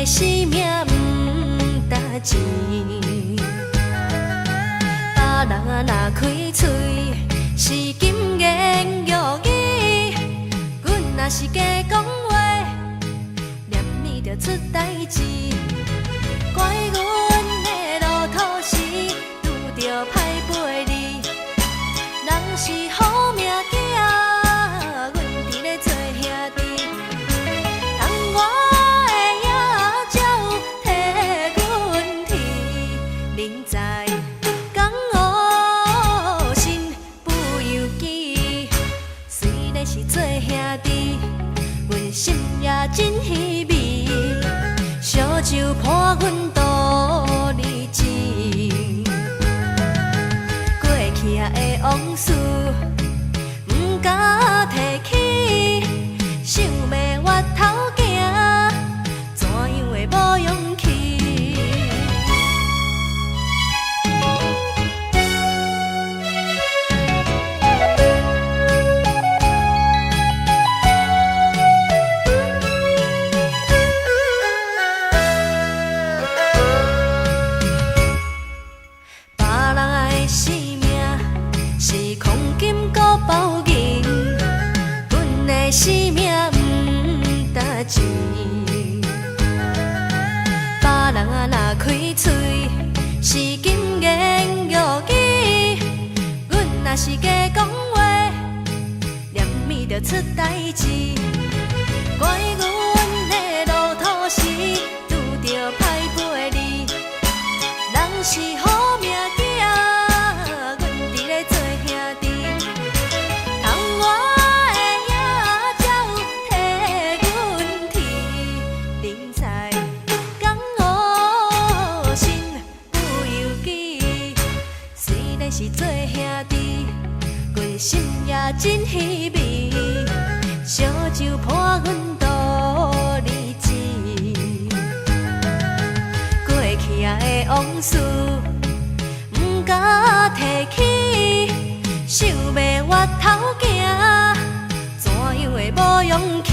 生命不值钱，别人若开嘴是金言玉语，阮若是假讲话，念咪就出代志。怪阮的路途时拄着歹陪你，人是好命囝，阮伫咧做兄弟。当我的野鸟替阮啼，明知江湖心不由己，虽然是做兄弟，阮心也真稀微。烧酒伴阮度日子，过去的往事不敢提起，想要回头行，怎样会无勇气？生命不值钱，别人若开嘴是金言玉语，阮若是假讲话，念咪就出代志。怪阮的路途时拄着歹陪你，人是好命囝，阮伫咧做兄弟。是做兄弟，阮心也真稀微。烧酒伴阮度日子，过去的往事不敢提起，想要回头行，怎样会无勇气？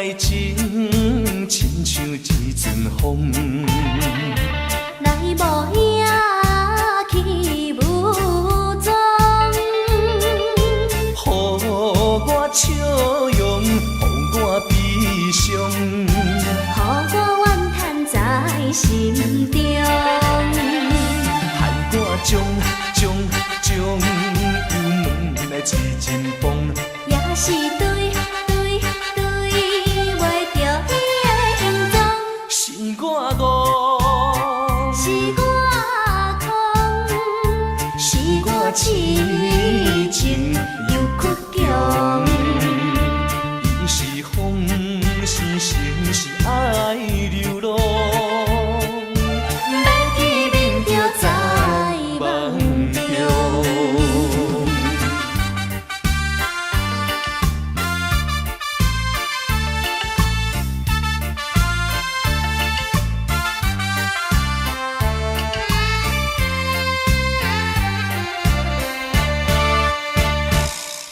爱情亲像一阵风，来无影去无踪，予我笑容，予我悲伤，予我怨叹在心中，害我将忧闷来一阵风，也是对画着伊的形状，是我误，是我空，是我痴情又倔强。伊是风，是城，是爱流浪，要见面就在梦中。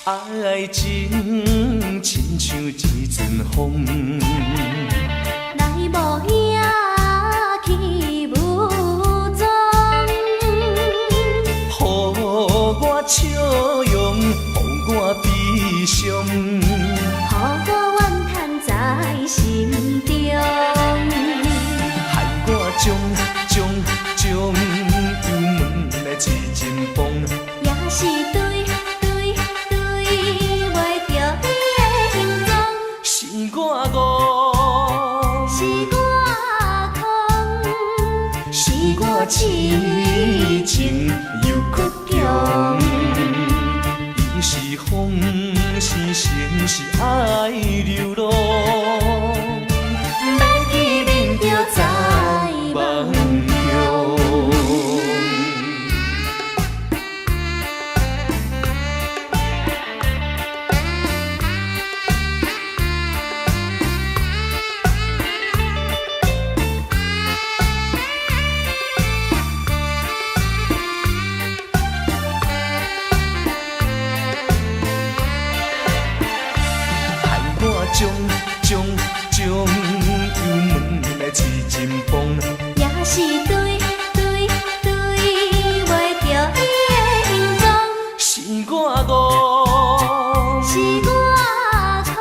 爱情亲像一阵风，来无影去无踪，予我笑容，予我悲伤，予我怨叹在心中，害我将忧闷来一阵风，也是对画着伊的形状，是我误，是我空，是我痴情又倔强。伊是风，是城，是爱流浪，要见面就在梦中。将忧闷来一阵风，也是对画着伊的形状，是我误，是我空，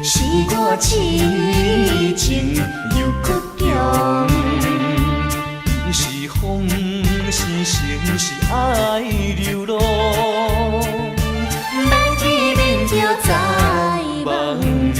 是我痴情又倔强。伊是风，是城，是爱流浪，要见面就在梦中。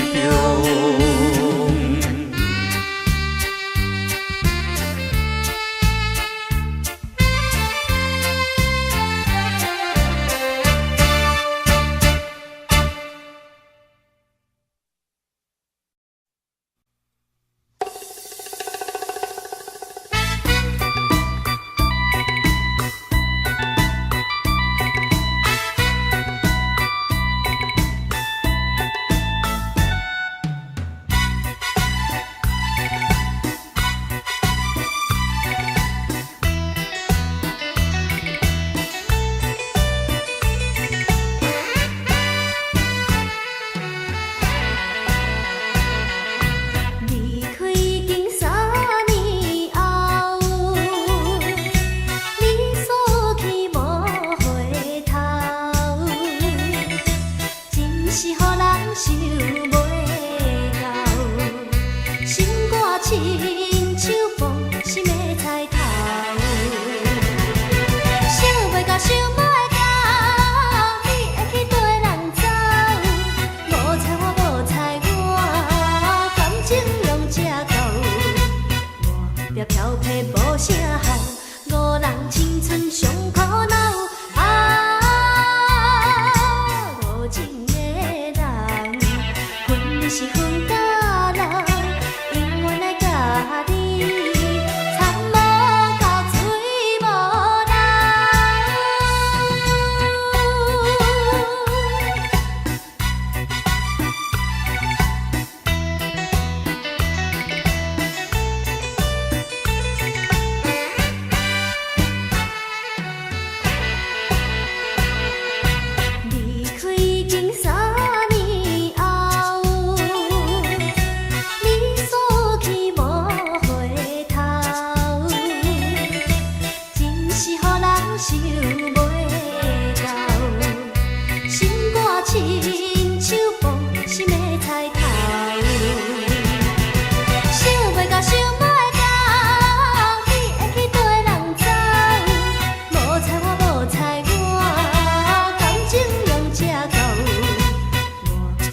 漂泊无啥好，五人青春上苦恼。啊，无情的人，予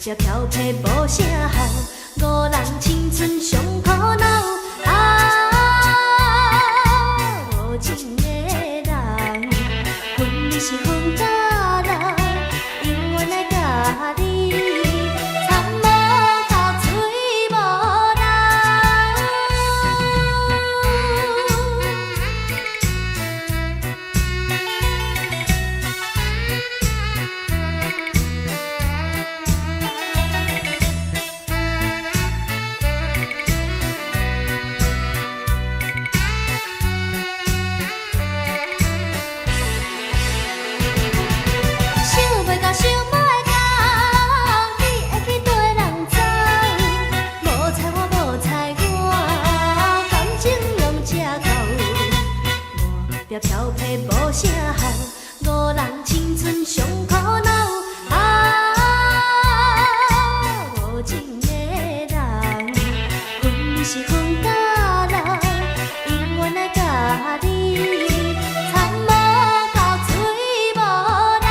这漂泊无啥好，五人青春上苦恼。无情的人，分你是分甲人，永远来甲你，参无到嘴无人。想袂到，想袂到，你会去跟人走？无睬我，无睬我，感情用这厚。外壁漂泊无啥好，五人青春上苦恼。无情的人，分你是分甲人，永远来甲你，参无到嘴无人。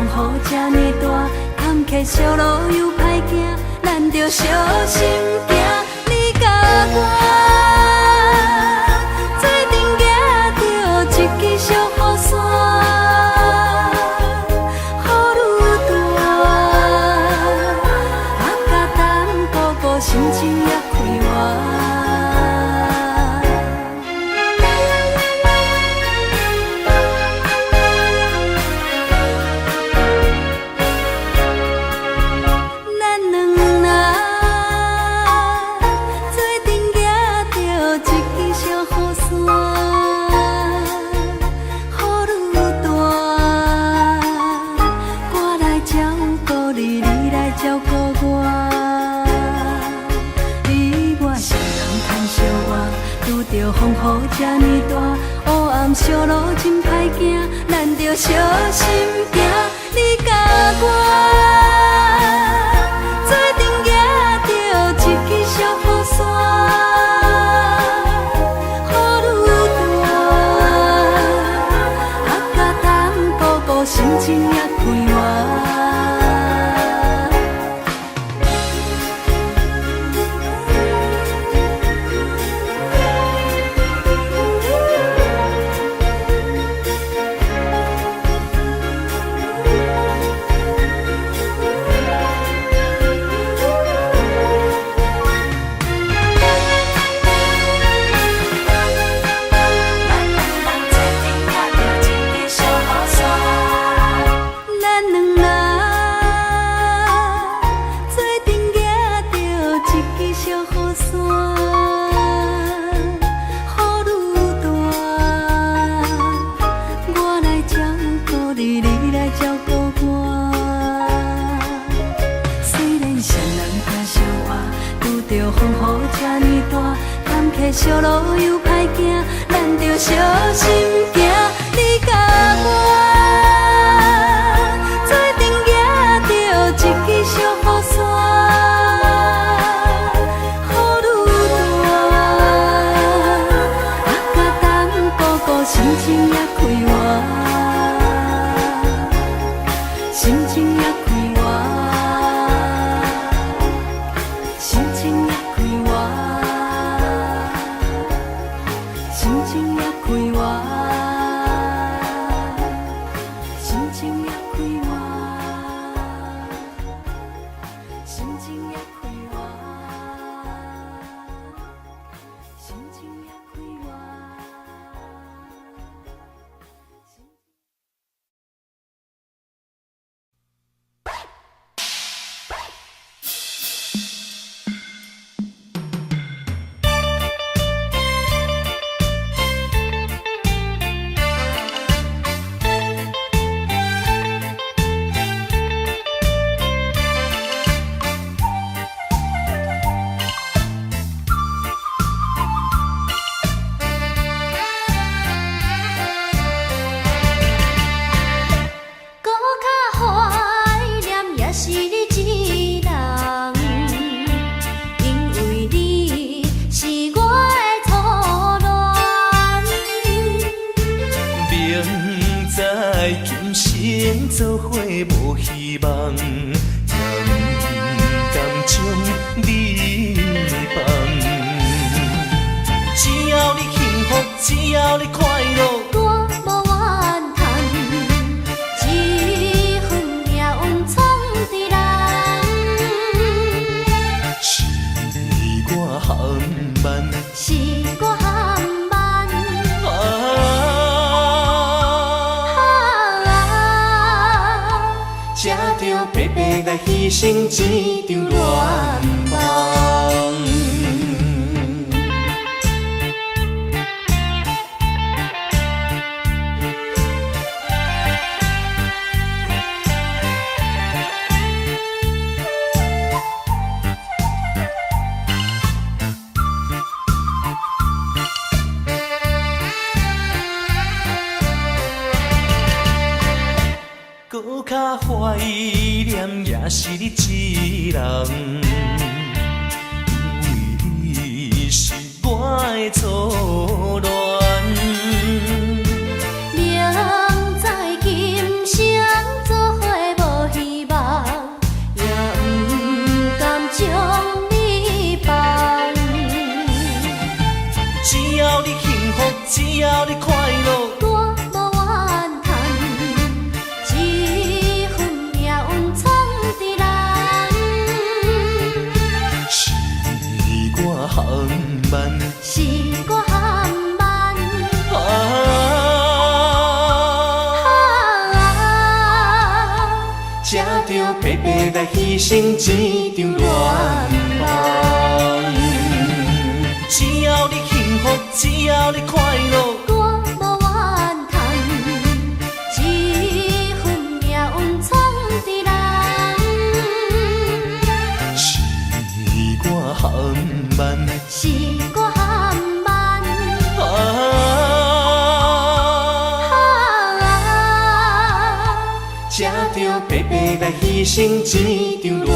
风雨这呢大，坎坷小路又歹行，咱着小心行。你甲我做阵行着一支小雨伞，雨愈大，啊甲等哥哥心情也开活。风雨这呢大，黑暗小路真歹行，咱着小心行。你甲我做阵行着一支小雨伞，雨愈大，啊甲等哥哥心情也开活。小路又歹行，咱着小心行。你甲我做阵行着一支小雨伞，雨愈大，啊甲等哥哥心情也开活，心情也开活，心情也开活。心情也开活，心情也开活，心情也开活，心情也开活。做伙无希望，也不甘将你放。只要你幸福，只要你快乐，我无怨叹，一份命运闯伫人。是我含慢，是我含慢。才着白白来牺牲一场恋梦。搁较怀念也是你一人，因为你是我的初恋。明知今生做伙着白白来牺牲一场恋梦。只要你幸福，只要你快乐，我无怨叹，一份命运闯伫人，是我含慢，是我含慢。吃着白白来牺牲一场恋梦。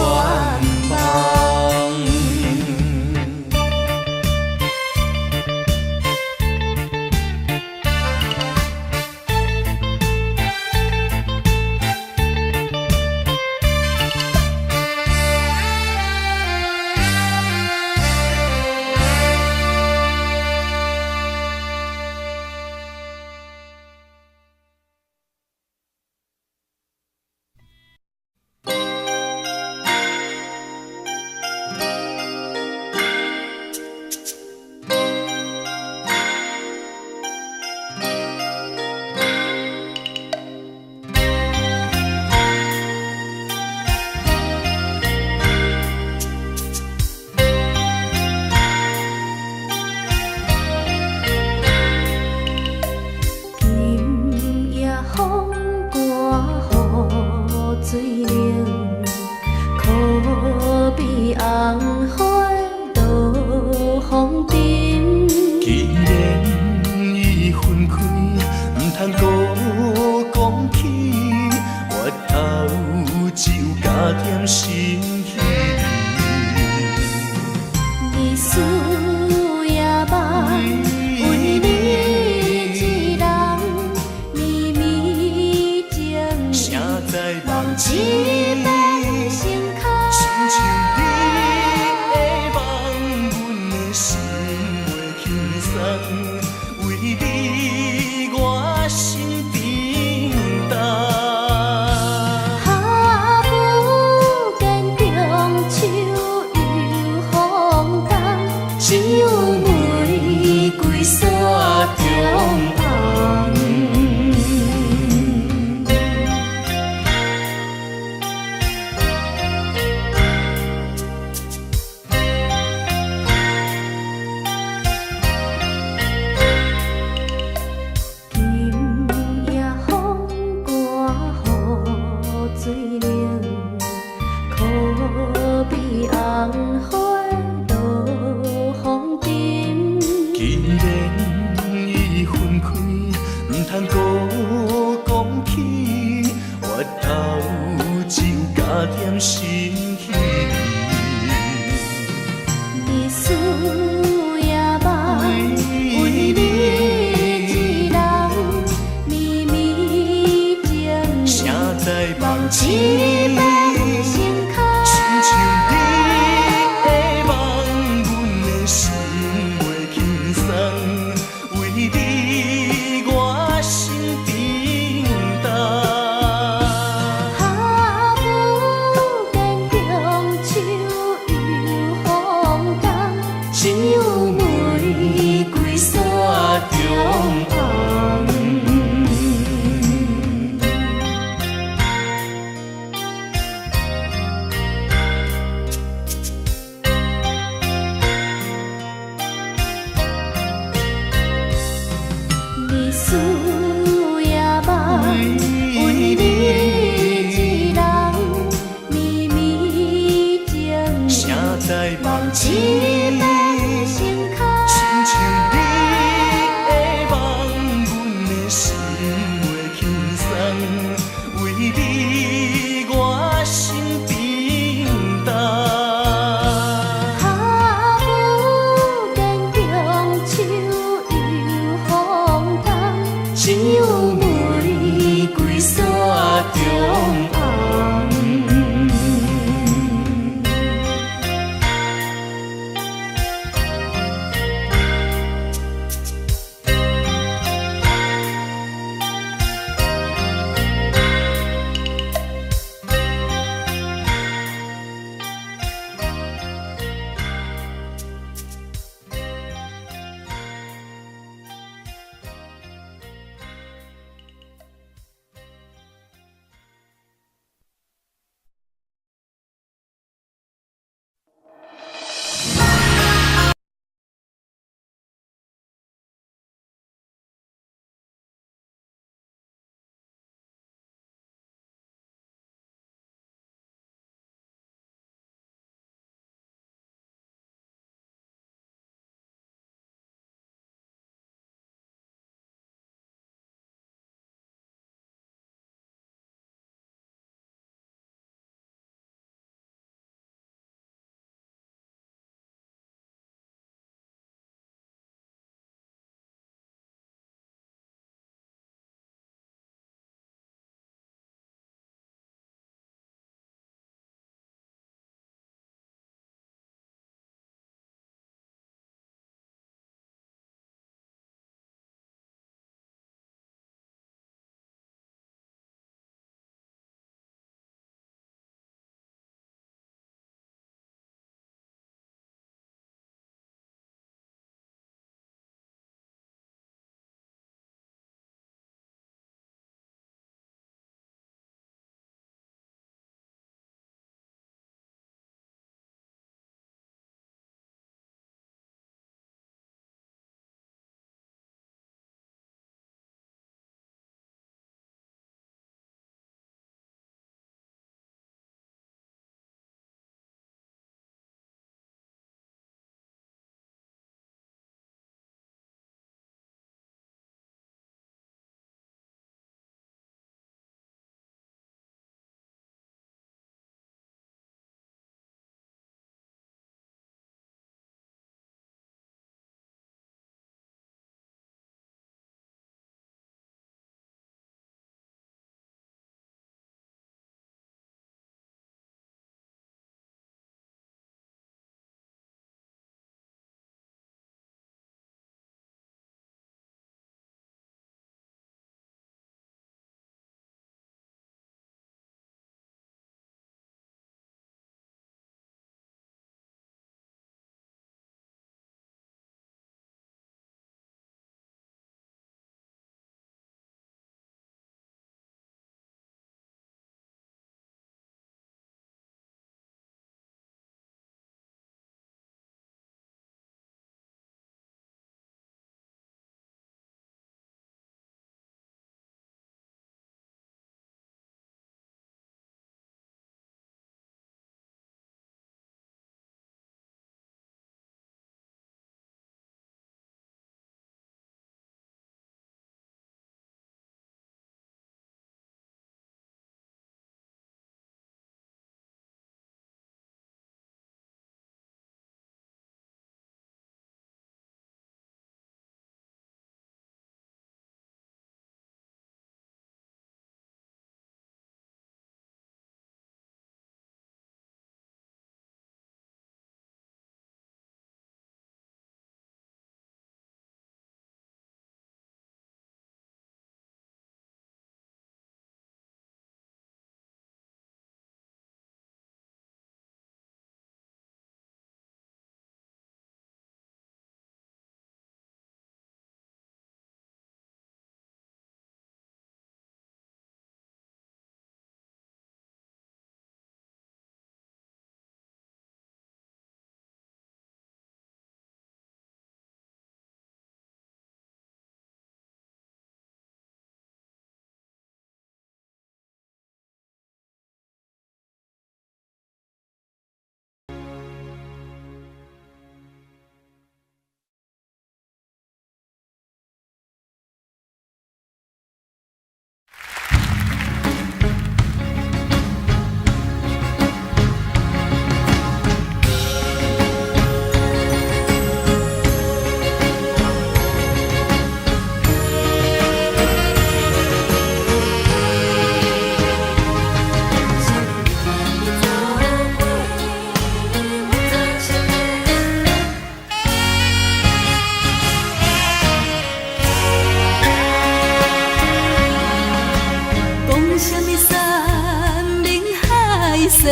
势，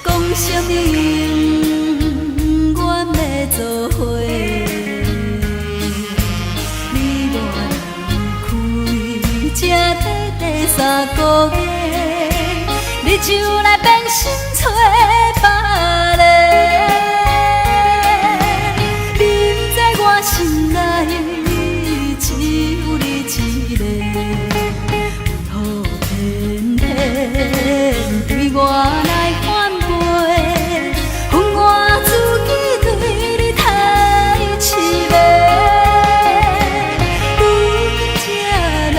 讲什么永远要做伙。你我人开，才短3个月，你就来变心找别个。你不知我心内只有你一个。对我来反背，恨我自己对你太痴迷，如今才来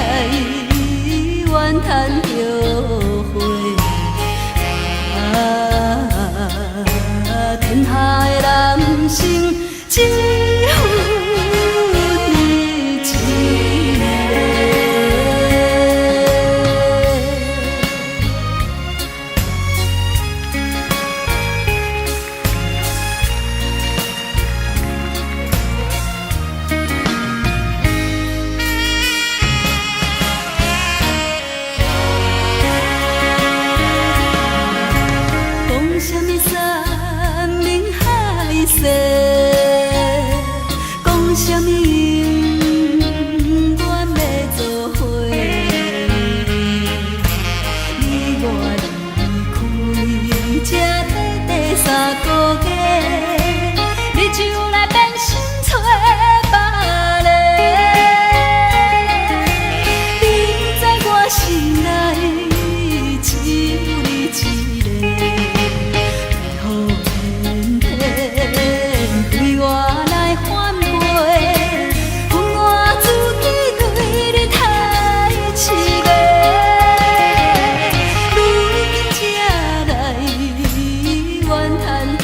怨叹后悔。天下的男生只有你一个。什么山盟海誓，讲什么永远要做伙。你我离开，才短3个月，你就来变心找别个。你不知我心内只有你一个。对我来反背，恨我自己对你太痴迷，如今才来怨叹后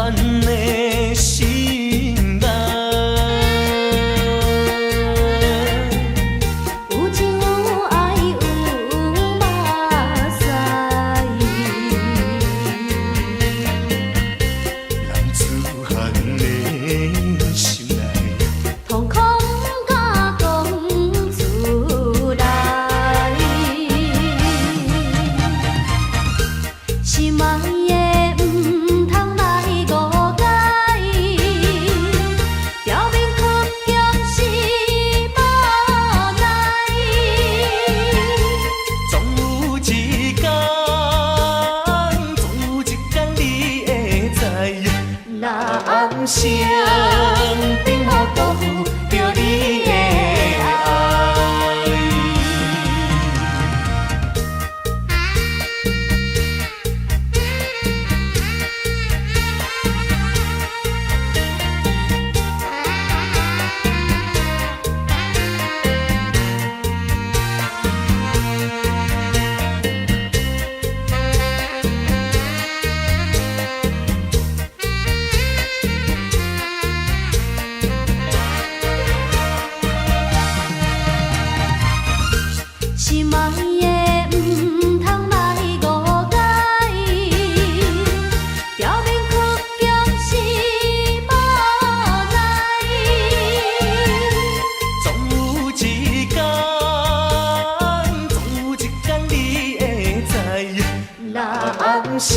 含的心内。有情有爱有目屎，人自含的心内。瞳孔甲讲出来，心爱的毋通来误解，表面屈强是无奈，总有一天，总有一天你会知，若暗声并无辜负着你的爱。心爱的毋通来误解，表面屈强是无奈，总有一天，总有一天你会知，若暗声。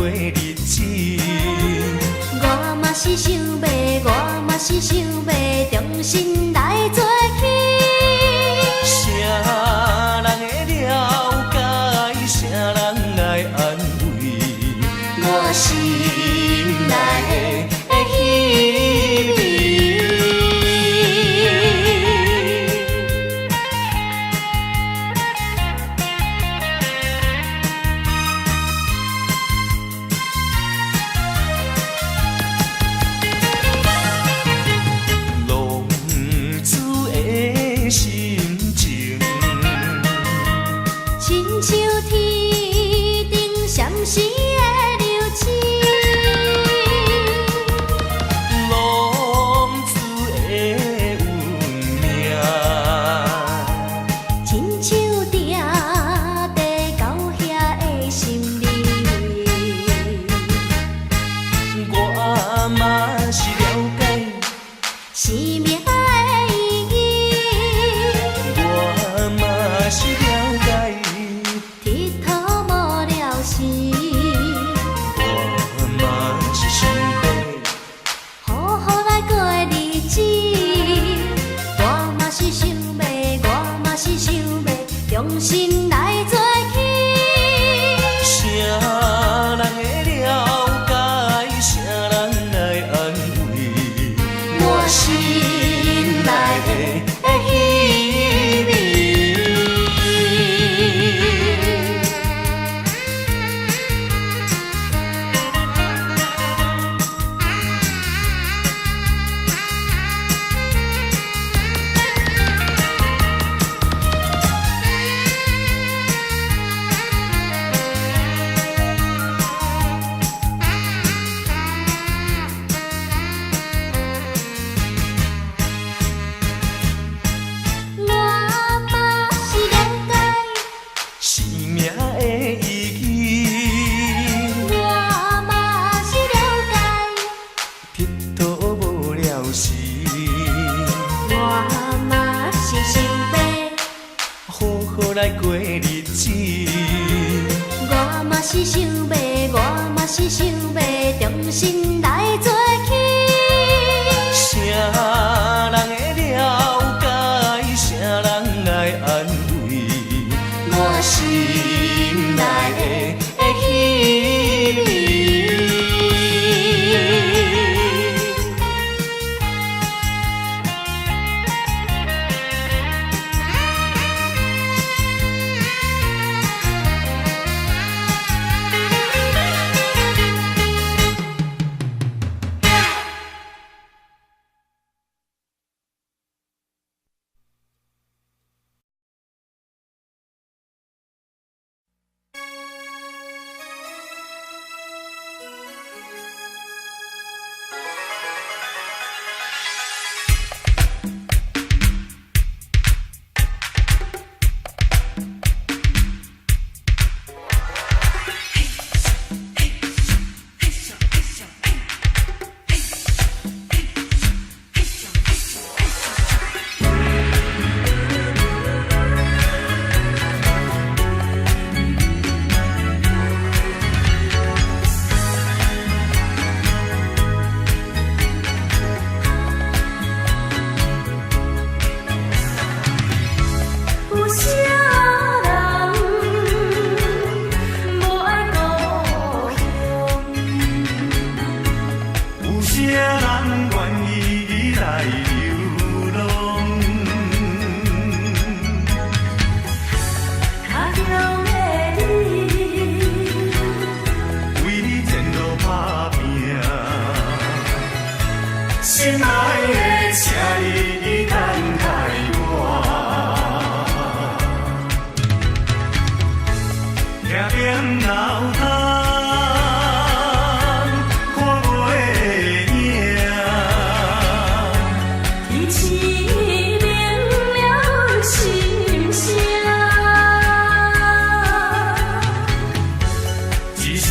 过日子。我嘛是想要，我嘛是想要重新来做起。啥人会了解，啥人来安慰我心内的稀微。浪子的心情，亲像天顶闪烁的流星，浪子的运命，亲像定地到遐的心里。我嘛是了解，生命的意义，我嘛是了解，佚佗无聊时，我嘛是想要。好好来过日子。我嘛是想要，我嘛是想要重新来做起。啥人会了解，啥人来安慰我心内的稀微。我嘛是了解，生命的意义，我嘛是了解，佚佗无聊时，我嘛是想要，好好来过日子。我嘛是想要，我嘛是想要重新来做起。啥人会了解，啥人来安慰我心内的稀微。有啥人无爱故乡？有啥人愿意来流浪？脚中的你，为你前路打拼，心爱的车已等待我，行点老汤，看袂影，提起明了心声，一声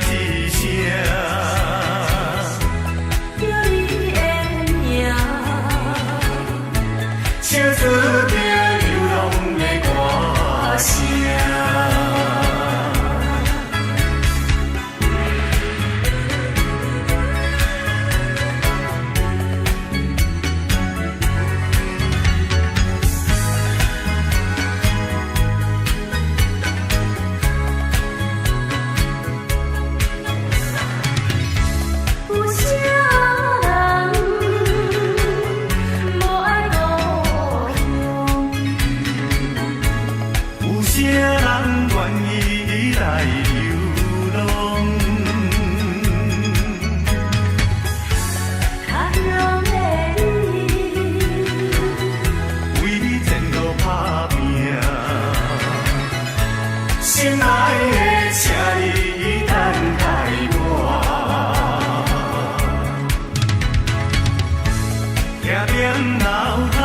一声。叫你的名，唱出着流浪的歌声。人愿意来流浪？较容的你，为前途打拼，心爱的，请你等待我，定定流淌。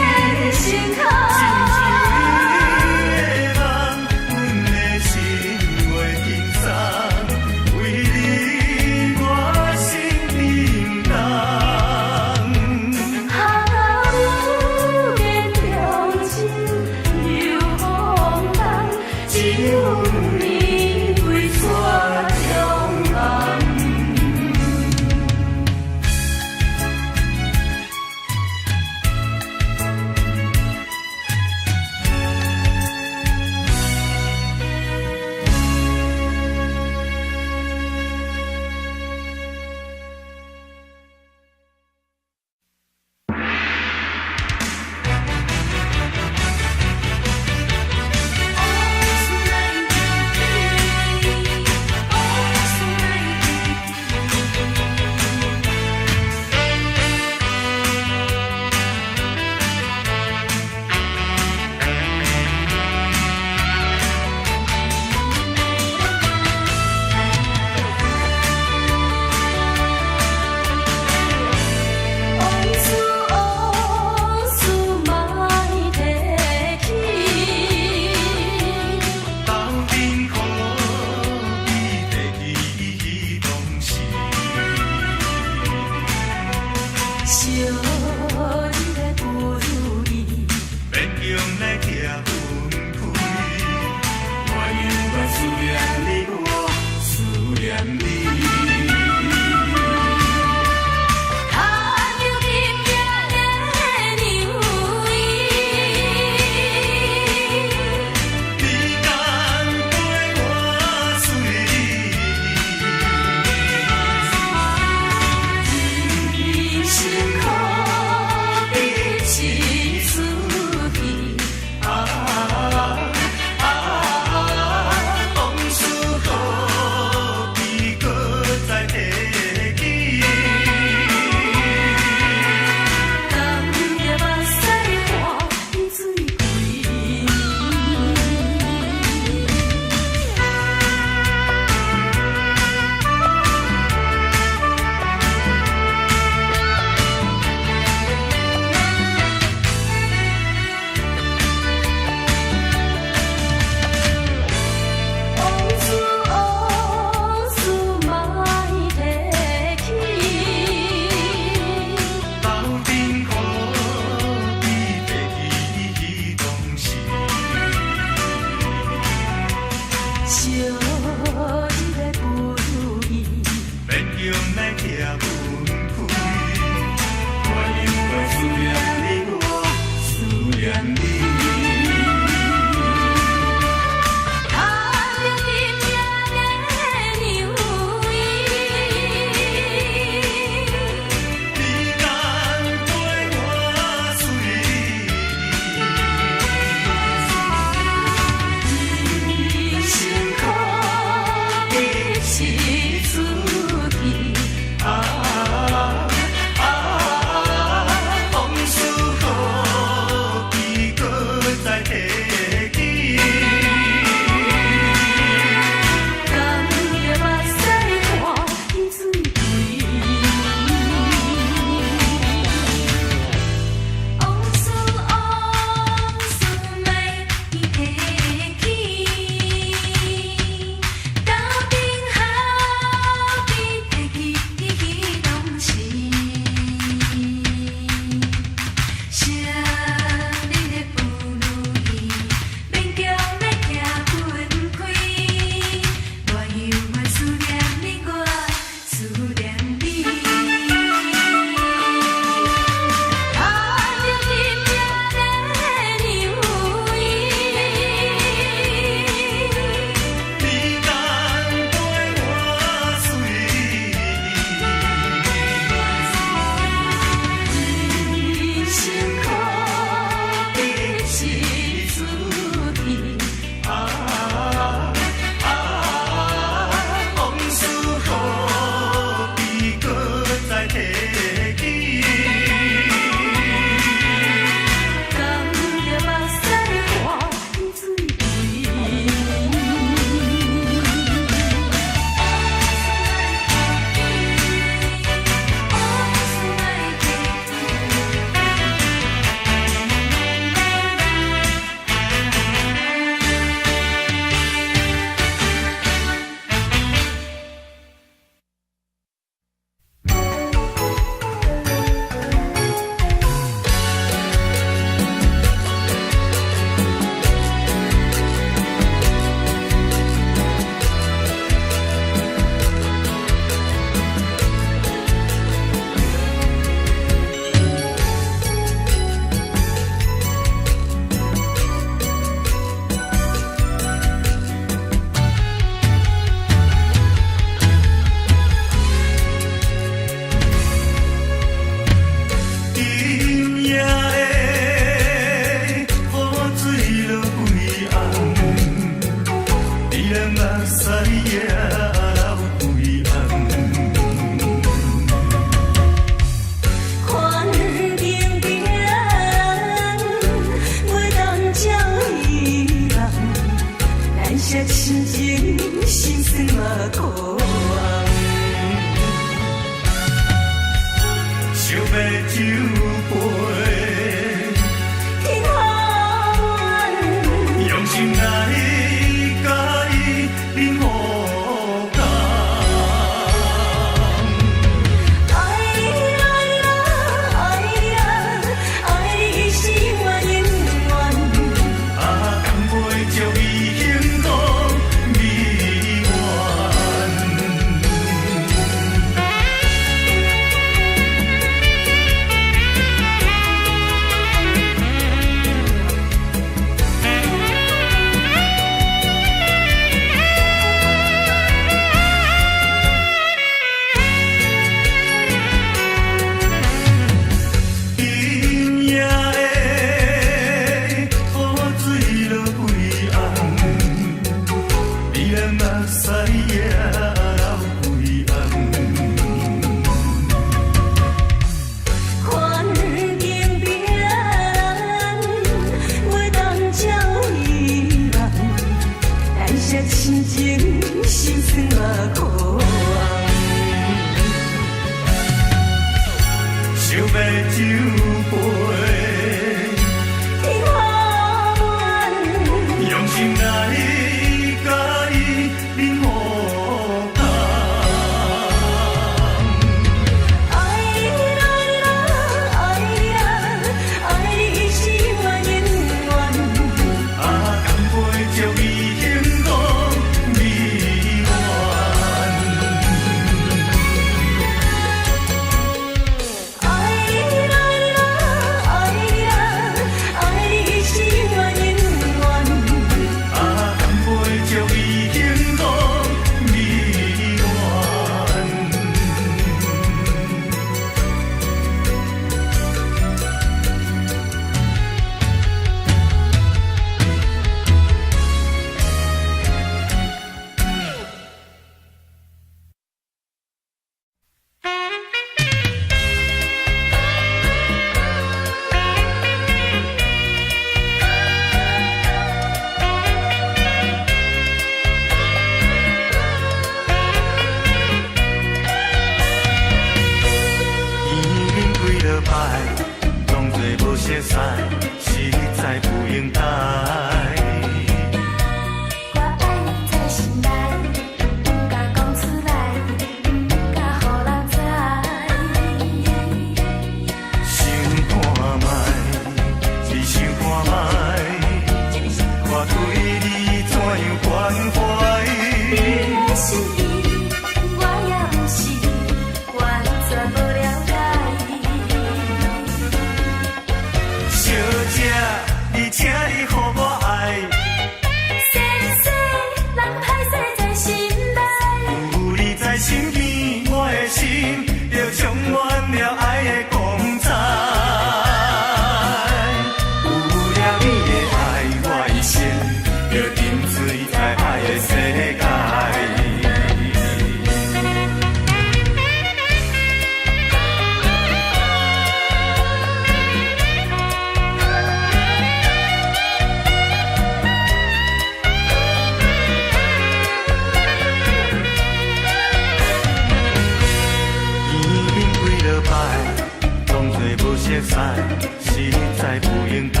在不应该。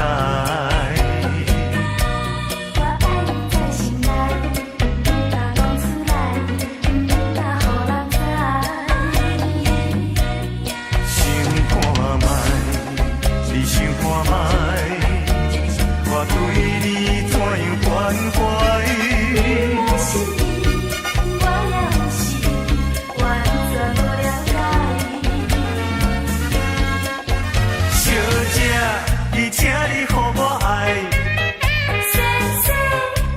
我爱你在心内，不敢讲出来，不敢予人知。想看卖，你想看卖，我对你怎样关怀？你的心意，我也有心，完全无了解。小姐，你请你予我爱，细细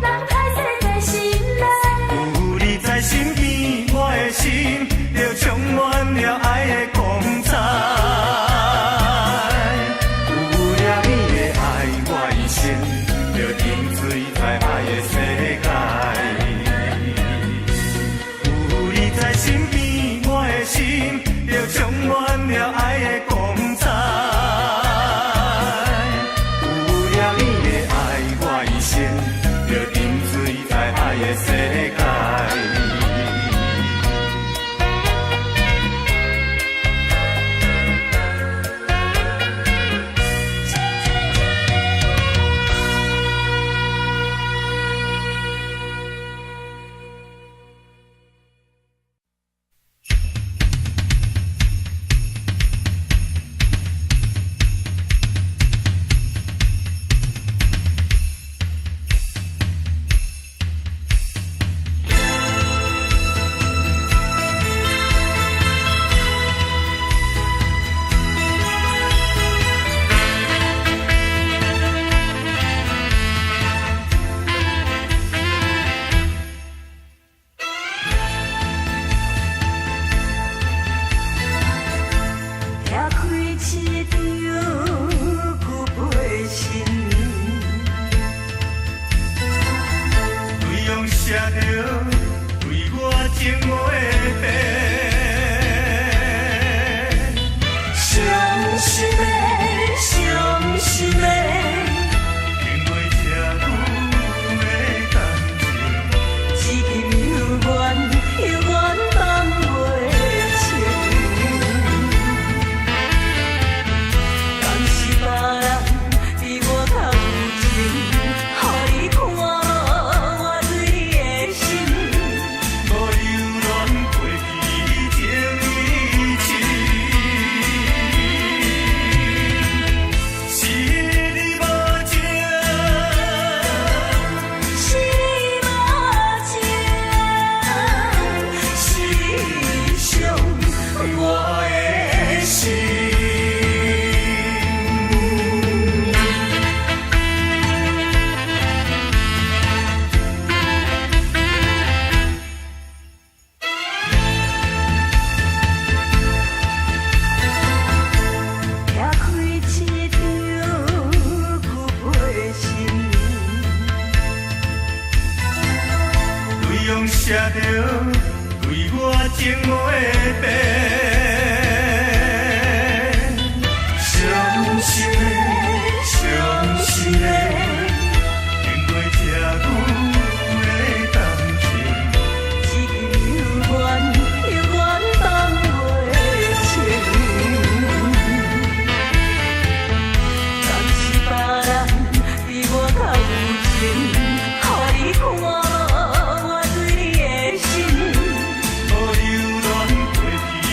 人歹势在心内，有你在身边，我的心就充满了爱的光彩。有了你的爱，我一生就沉醉在爱的世界。有你在身边，我的心就充满了爱的光彩。有了你的爱，我一生就沉醉在爱的世界。拆开一张旧杯信，内容写着对我情话的伤心的，伤心的，经过这久的感情，一斤犹原放袂清。敢是别人比我较有情，予你看我对你的心。无留恋过去情义情，是你无情，是无情，是伤我的心。拆开一张旧杯信，内容写着对我情话的伤心的，伤心的，经过这久的感情。一斤犹原放袂清。敢是别人比我较有情，予你看我对你的心。无留恋过去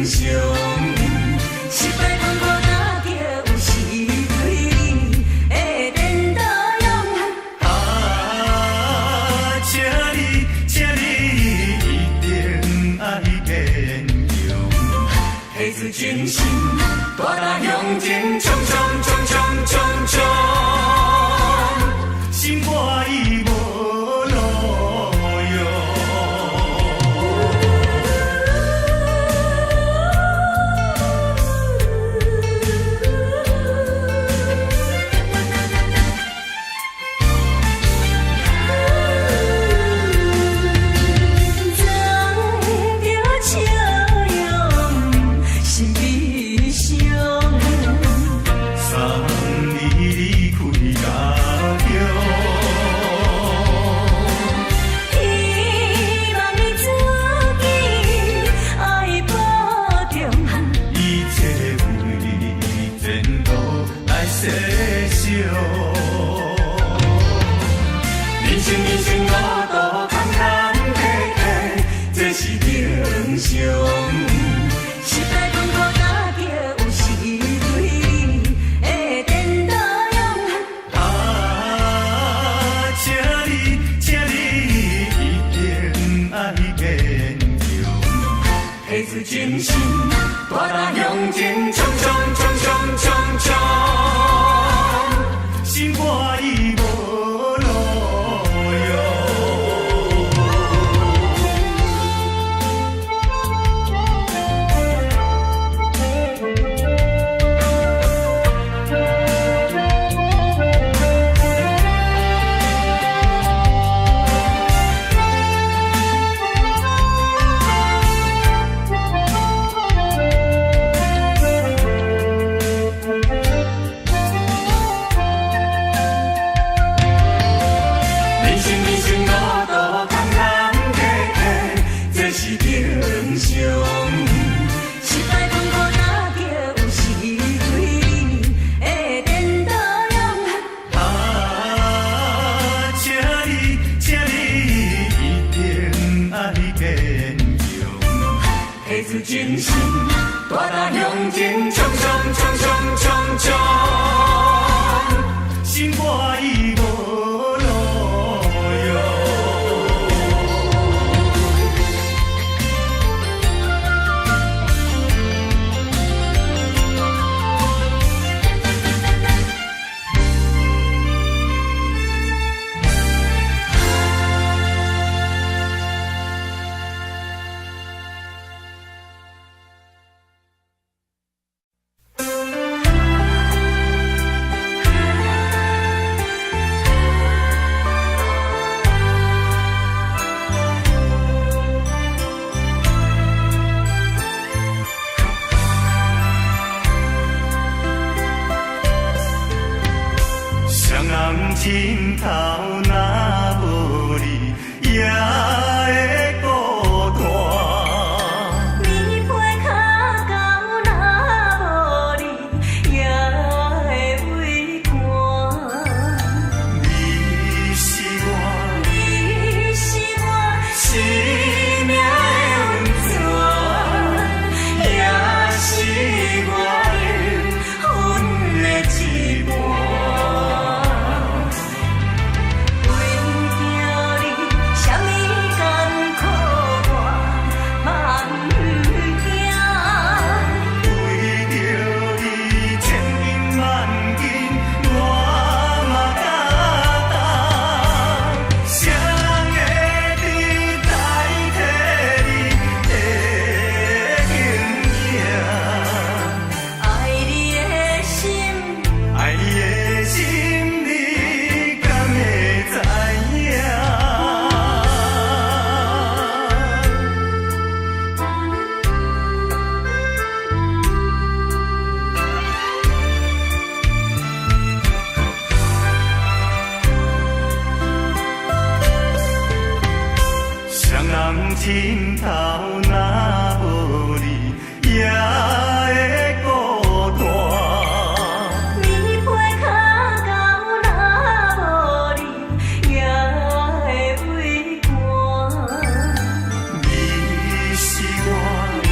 常。失败讲我若着有时对你会颠倒用。请你一定爱坚强，下次真心大大向前冲冲冲冲冲冲，心肝已无路用。撞着笑容，心悲伤。送你离开家乡，希望你自己爱保重。一切为前途来设想。人生路途坎坎坷坷，这是正常。失败讲我若着有时对你会颠倒用。请你一定爱坚强，下次真心大大向前冲冲冲冲冲冲。心肝已无路用。人生路途坎坎坷坷，这是正常。失败讲我若着有时对你会颠倒用。请你一定爱坚强，下次真心大大向前冲冲冲冲冲冲。心肝已无路用。双人枕头若无你，也会孤单。棉被脚到若无你，也会畏寒。你是我你是我生命的温泉，也是我的阮的一半。为着你，啥物艰苦我嘛不惊。为着你千金万金，我嘛敢当。谁会比代替你的形象？爱你的心，爱你的心，你敢会知影？双人枕头若无你，也会孤单。棉被脚到若无你，也会畏寒。你是我你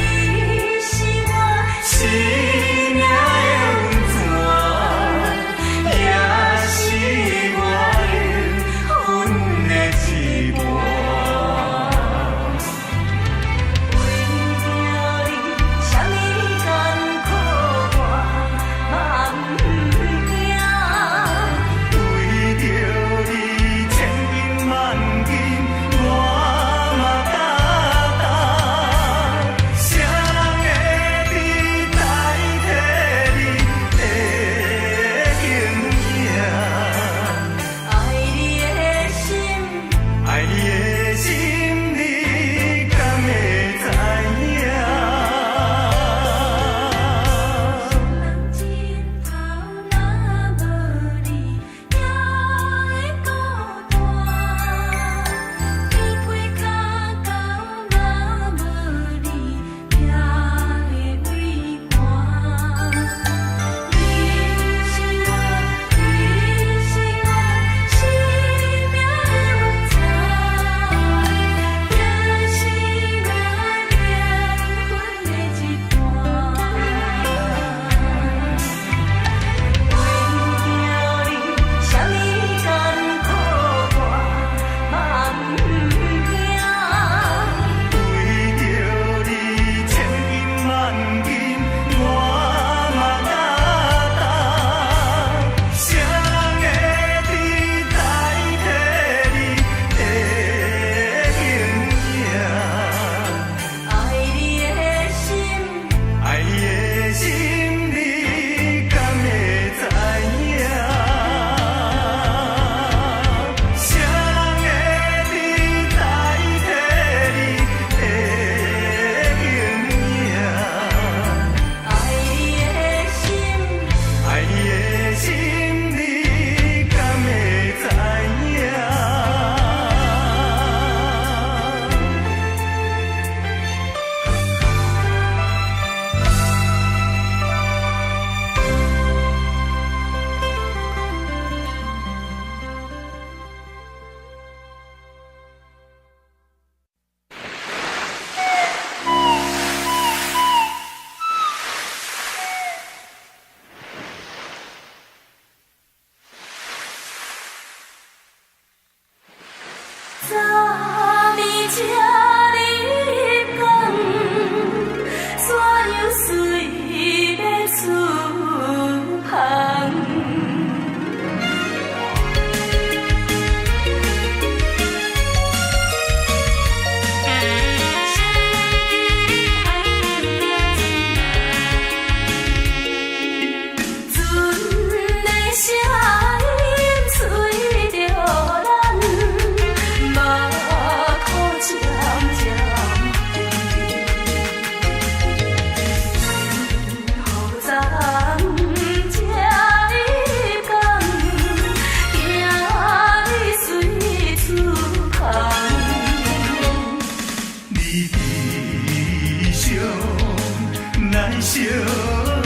相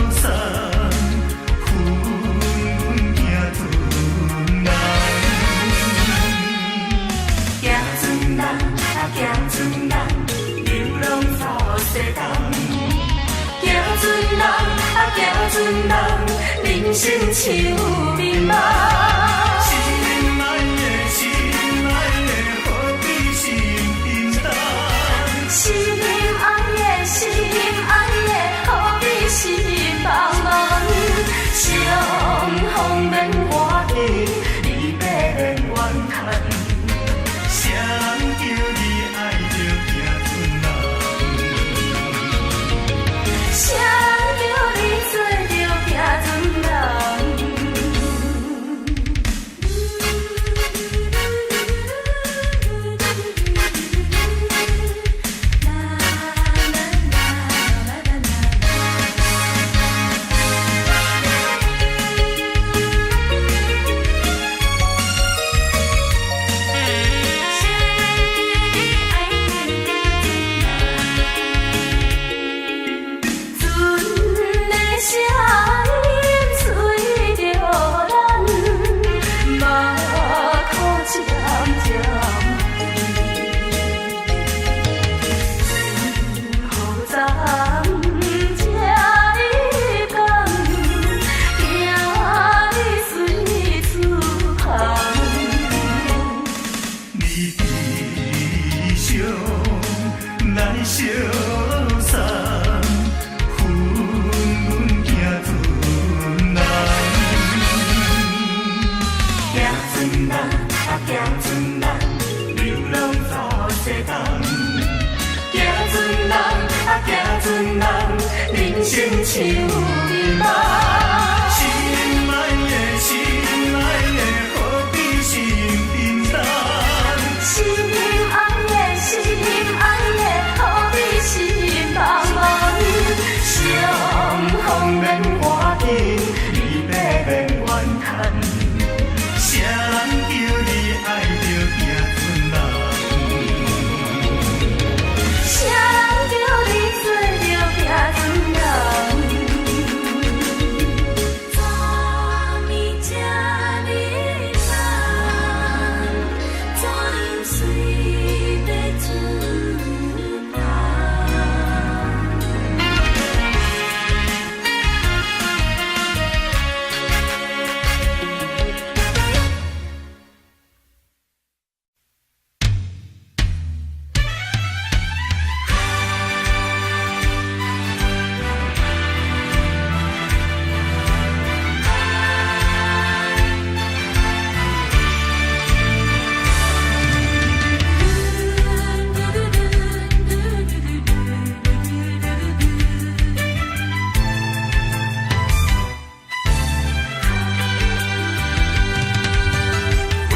送，阮行船人。行船人啊，行船人，流浪在西东。行船人啊，行船人，人生像迷茫。心爱的，心爱的，何必心沉重？心爱的，心爱的，何必心茫茫？相逢免外境，离别免怨叹。谁人叫你爱着行船人？谁人叫你做着行船人？来相送，阮行船人。行船人啊，行船人，流浪在西东。行船人啊，行船人，人生像迷茫。心爱的，心爱的，何必心沉重？心爱的，心爱的，何必心茫茫？相逢免外境，离别免怨叹。谁人叫你爱着行船人？谁人叫你做着行船人？昨暝这呢人，怎样随要出发？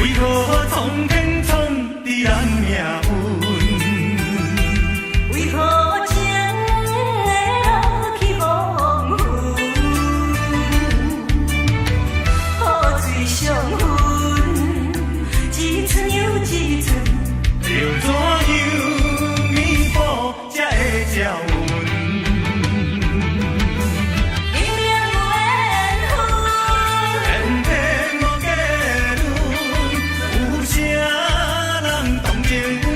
为何苍天创伫咱命运？为何情会落去黄昏？雨水上分，一寸又一寸，要怎样弥补才会照阮？明明有缘分。偏偏无结论，有啥人同情阮？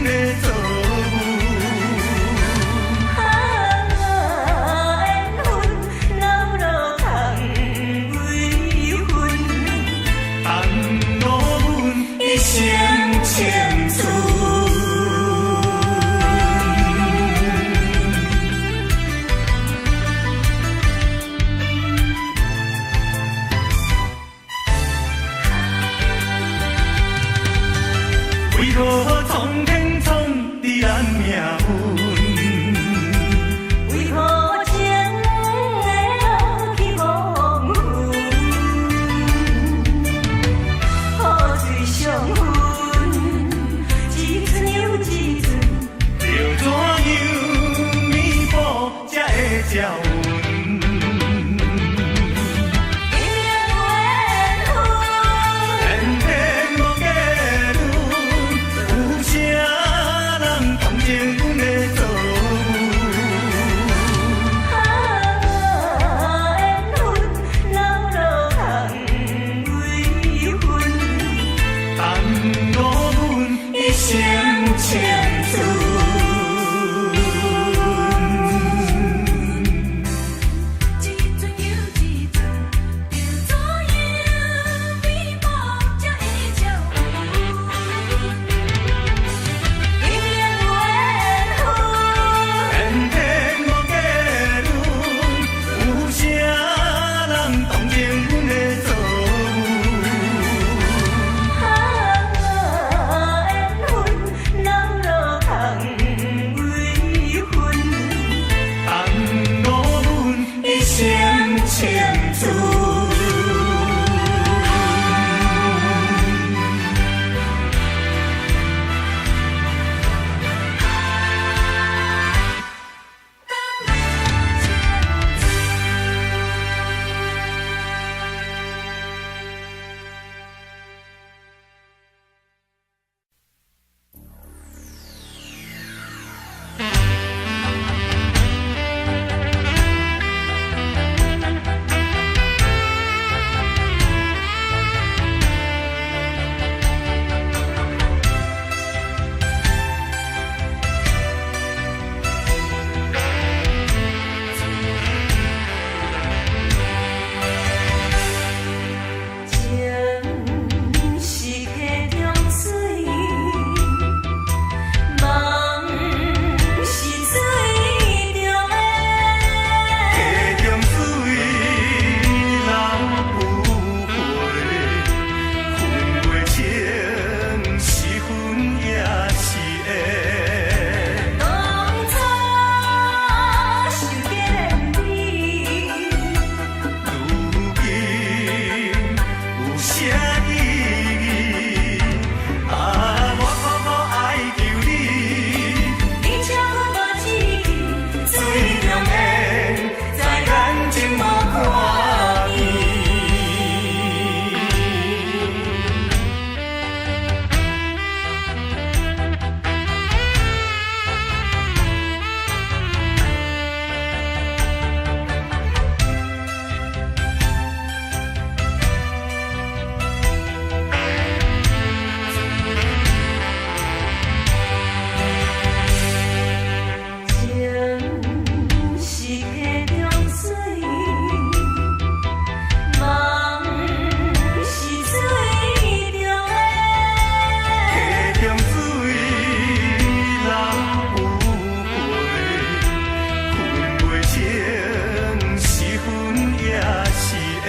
水，梦是水中的。溪中水人有陪，分袂清是分也是缘。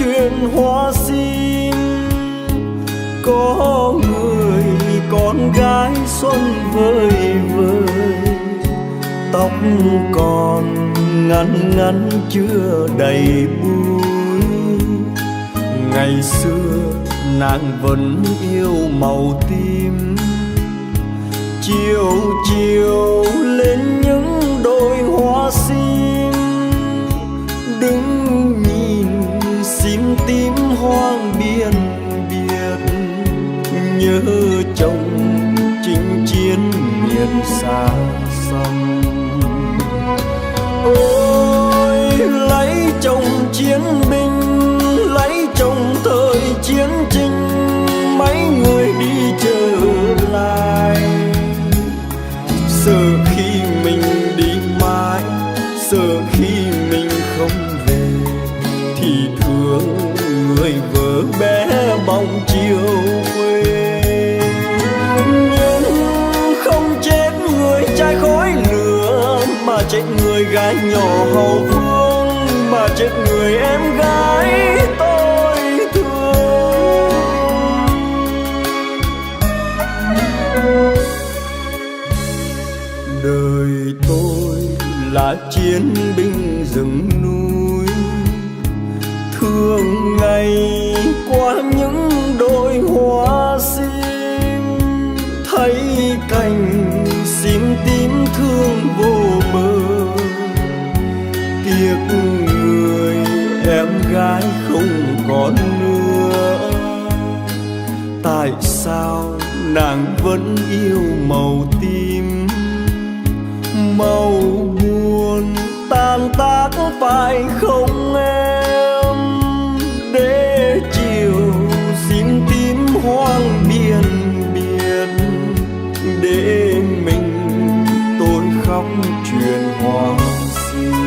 chuyện hoa sim. Có người con gái xuân vơi vơi, tóc còn ngắn ngắn chưa đầy búi. Ngày xưa nàng vẫn yêu màu tím, chiều chiều lên những đôi hoa sim. Đứng nhìn sim tím hoang biên biệt, nhớ chồng chinh chiến miền xa xăm. Ôi lấy chồng chiến binh, lấy chồng thời chiến tranh, mấy người đi trở lại. Sợ khi mình đi mãi, sợ khi mình không về, thì thương người vợ bé bóng chiều quê. Nhưng không chết người trai khói lửa, mà chết người gái nhỏ hậu phương, mà chết người em gái tôi thương. Đời tôi là chiến binh rừng núi, thường ngày qua những đôi hoa sim. Thấy cành sim tím thương vô bờ, tiếc người em gái không còn nữa. Tại sao nàng vẫn yêu màu tím, màu buồn tan tác phải không em? Để chiều sim tím hoang biên biệt, để mình tôi khóc chuyện hoa sim.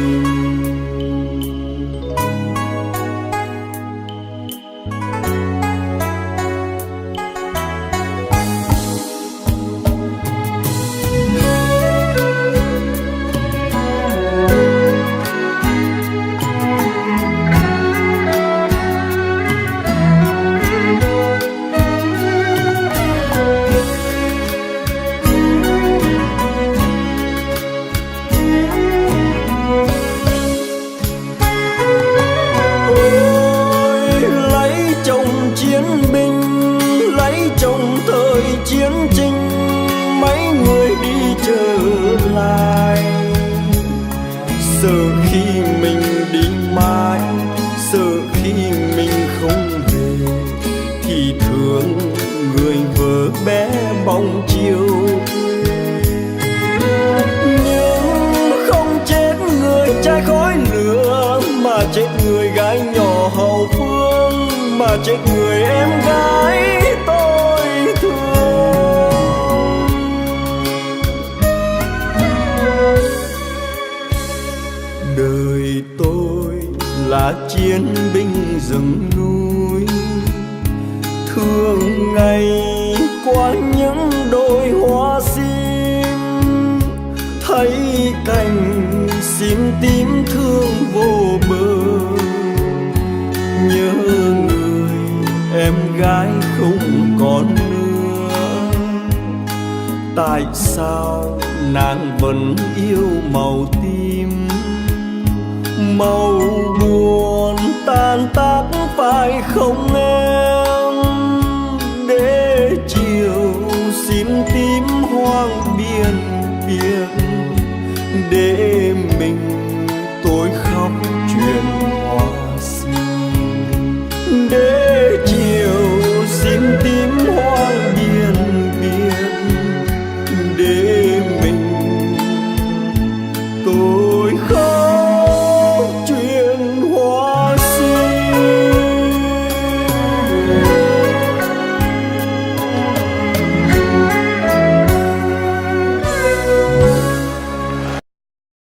Chiến binh lấy chồng thời chiến tranh, mấy người đi trở lại. Sợ khi mình đi mãi, sợ khi mình không về, thì thương người vợ bé bóng chiều quê. Nhưng không chết người trai khói lửa, mà chết người gái nhỏ hậu phương, mà chết người em gái tôi thương. Đời tôi là chiến binh rừng núi, thường ngày qua những đôi hoa sim. Thấy cành sim tím thương vô bờ, nhớ em gái không còn nữa. Tại sao nàng vẫn yêu màu tím, màu buồn tan tác phải không em? Để chiều sim tím hoang biên biệt, để mình